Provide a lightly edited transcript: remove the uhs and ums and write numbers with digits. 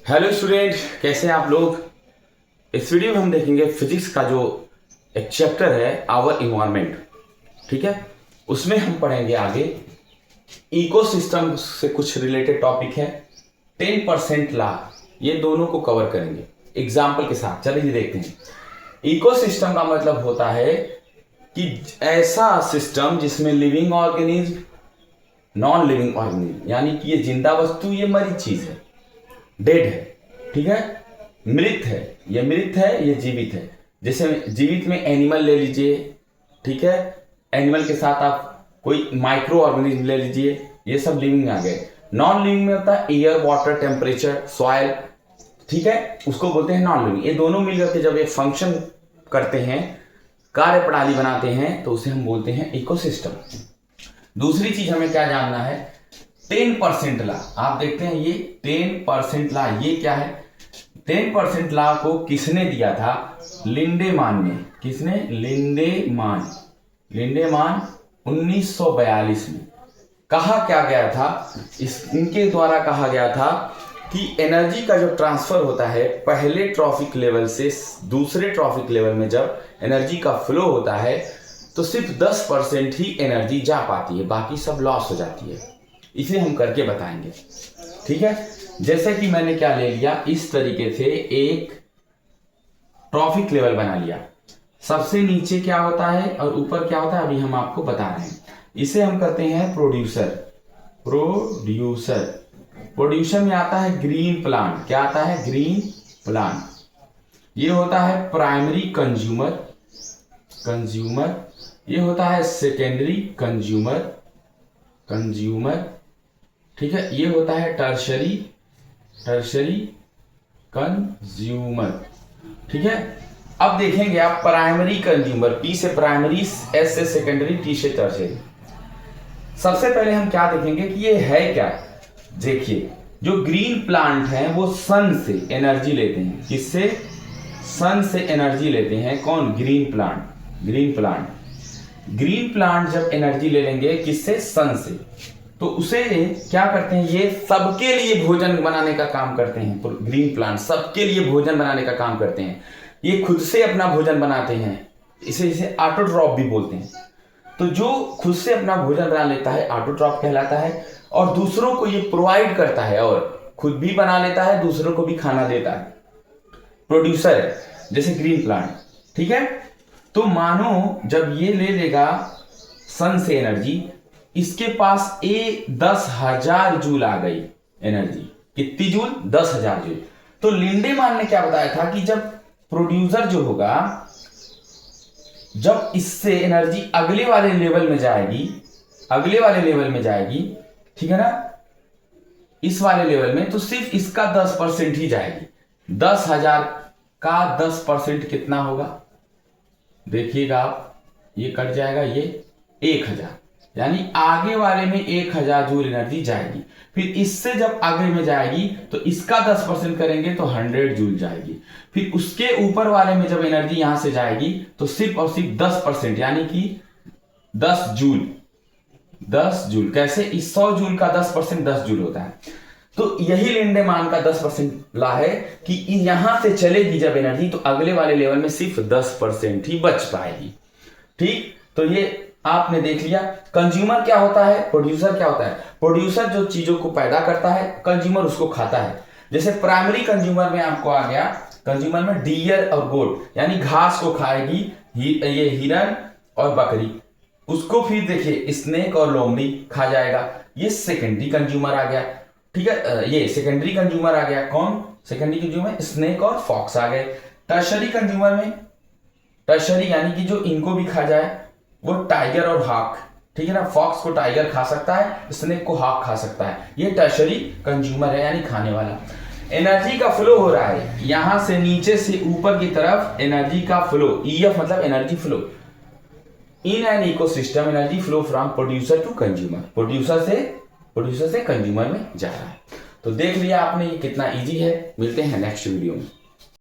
Hello student, कैसे हैं आप लोग। इस वीडियो में हम देखेंगे फिजिक्स का जो एक चैप्टर है आवर इन्वायरमेंट। ठीक है, उसमें हम पढ़ेंगे आगे इकोसिस्टम से कुछ रिलेटेड टॉपिक है। 10% लॉ, ये दोनों को कवर करेंगे एग्जाम्पल के साथ। चलिए देखते हैं। इकोसिस्टम का मतलब होता है कि ऐसा सिस्टम जिसमें living organism, non living organism, यानी कि ये जिंदा वस्तु, ये मरी चीज है, डेड है। ठीक है, मृत है, ये मृत है, ये जीवित है। जैसे जीवित में एनिमल ले लीजिए, ठीक है, एनिमल के साथ आप कोई माइक्रो ऑर्गेनिज्म ले लीजिए, ये सब लिविंग में आ गए। नॉन लिविंग में होता है एयर, वाटर, टेम्परेचर, सॉइल, ठीक है, उसको बोलते हैं नॉन लिविंग। ये दोनों मिलकर के जब एक फंक्शन करते हैं, कार्य प्रणाली बनाते हैं, तो उसे हम बोलते हैं इकोसिस्टम। दूसरी चीज हमें क्या जानना है, 10% लॉ। आप देखते हैं ये 10% लॉ, ये क्या है। 10% लॉ को किसने दिया था? लिंडेमान ने। किसने? लिंडेमान 1942 में। कहा क्या गया था, इनके द्वारा कहा गया था कि एनर्जी का जो ट्रांसफर होता है पहले ट्रॉफिक लेवल से दूसरे ट्रॉफिक लेवल में, जब एनर्जी का फ्लो होता है तो सिर्फ 10% ही एनर्जी जा पाती है, बाकी सब लॉस हो जाती है। इसे हम करके बताएंगे। ठीक है, जैसे कि मैंने क्या ले लिया, इस तरीके से एक ट्रॉफिक लेवल बना लिया। सबसे नीचे क्या होता है और ऊपर क्या होता है, अभी हम आपको बता रहे हैं। इसे हम कहते हैं प्रोड्यूसर। प्रोड्यूसर में आता है ग्रीन प्लांट। क्या आता है? Green plant. ये होता है प्राइमरी कंज्यूमर। ये होता है सेकेंडरी कंज्यूमर। ठीक है, ये होता है टर्शरी कंज्यूमर। ठीक है, अब देखेंगे आप प्राइमरी कंज्यूमर, पी से प्राइमरी, एस से सेकेंडरी, टी से टर्शरी। सबसे पहले हम क्या देखेंगे कि ये है क्या। देखिए, जो ग्रीन प्लांट हैं वो सन से एनर्जी लेते हैं। किससे? सन से एनर्जी लेते हैं। कौन? ग्रीन प्लांट जब एनर्जी ले लेंगे किससे? सन से, तो उसे क्या करते हैं, ये सबके लिए भोजन बनाने का काम करते हैं। ग्रीन प्लांट सबके लिए भोजन बनाने का काम करते हैं। ये खुद से अपना भोजन बनाते हैं, इसे ऑटोट्रॉफ भी बोलते हैं। तो जो खुद से अपना भोजन बना लेता है ऑटोट्रॉफ कहलाता है, और दूसरों को ये प्रोवाइड करता है, और खुद भी बना लेता है, दूसरों को भी खाना देता है। प्रोड्यूसर है, जैसे ग्रीन प्लांट। ठीक है, तो मानो जब ये ले लेगा सन से एनर्जी, इसके पास 10,000 जूल आ गई एनर्जी। कितनी जूल? 10,000 जूल। तो लिंडेमान ने क्या बताया था कि जब प्रोड्यूसर जो होगा, जब इससे एनर्जी अगले वाले लेवल में जाएगी, ठीक है ना, इस वाले लेवल में, तो सिर्फ इसका 10% ही जाएगी। 10,000 का 10% कितना होगा? देखिएगा आप, ये कट जाएगा, ये 1,000, यानी आगे वाले में 1,000 जूल एनर्जी जाएगी। फिर इससे जब आगे में जाएगी तो इसका 10% करेंगे तो 100 जूल जाएगी। फिर उसके ऊपर वाले में जब एनर्जी यहां से जाएगी तो सिर्फ और सिर्फ 10%, यानी कि 10 जूल। कैसे? इस 100 जूल का 10% 10 जूल होता है। तो यही लिंडेमान का 10% लॉ है कि यहां से चलेगी जब एनर्जी, तो अगले वाले लेवल में सिर्फ 10% ही बच पाएगी। ठीक, तो ये आपने देख लिया। कंज्यूमर क्या होता है, प्रोड्यूसर क्या होता है। प्रोड्यूसर जो चीजों को पैदा करता है, कंज्यूमर उसको खाता है। जैसे प्राइमरी कंज्यूमर में आपको आ गया, कंज्यूमर में डियर और गोट, यानी घास को खाएगी ये हिरन और बकरी, उसको फिर देखिए स्नेक और लोमड़ी खा जाएगा। ये सेकेंडरी कंज्यूमर आ गया। ठीक है, ये सेकेंडरी कंज्यूमर आ गया। कौन सेकेंडरी कंज्यूमर? स्नेक और फॉक्स आ गए। टर्शरी कंज्यूमर में, टर्शरी यानी कि जो इनको भी खा जाए, वो टाइगर और हॉक। ठीक है ना, फॉक्स को टाइगर खा सकता है, स्नेक को हॉक खा सकता है। ये टर्शरी कंज्यूमर है, यानी खाने वाला। एनर्जी का फ्लो हो रहा है यहां से नीचे से ऊपर की तरफ, एनर्जी का फ्लो, ईएफ मतलब energy flow. In an ecosystem energy flow from producer to consumer. Producer से कंज्यूमर में जा रहा है। तो देख लिया आपने, ये कितना इजी है। मिलते हैं नेक्स्ट वीडियो में।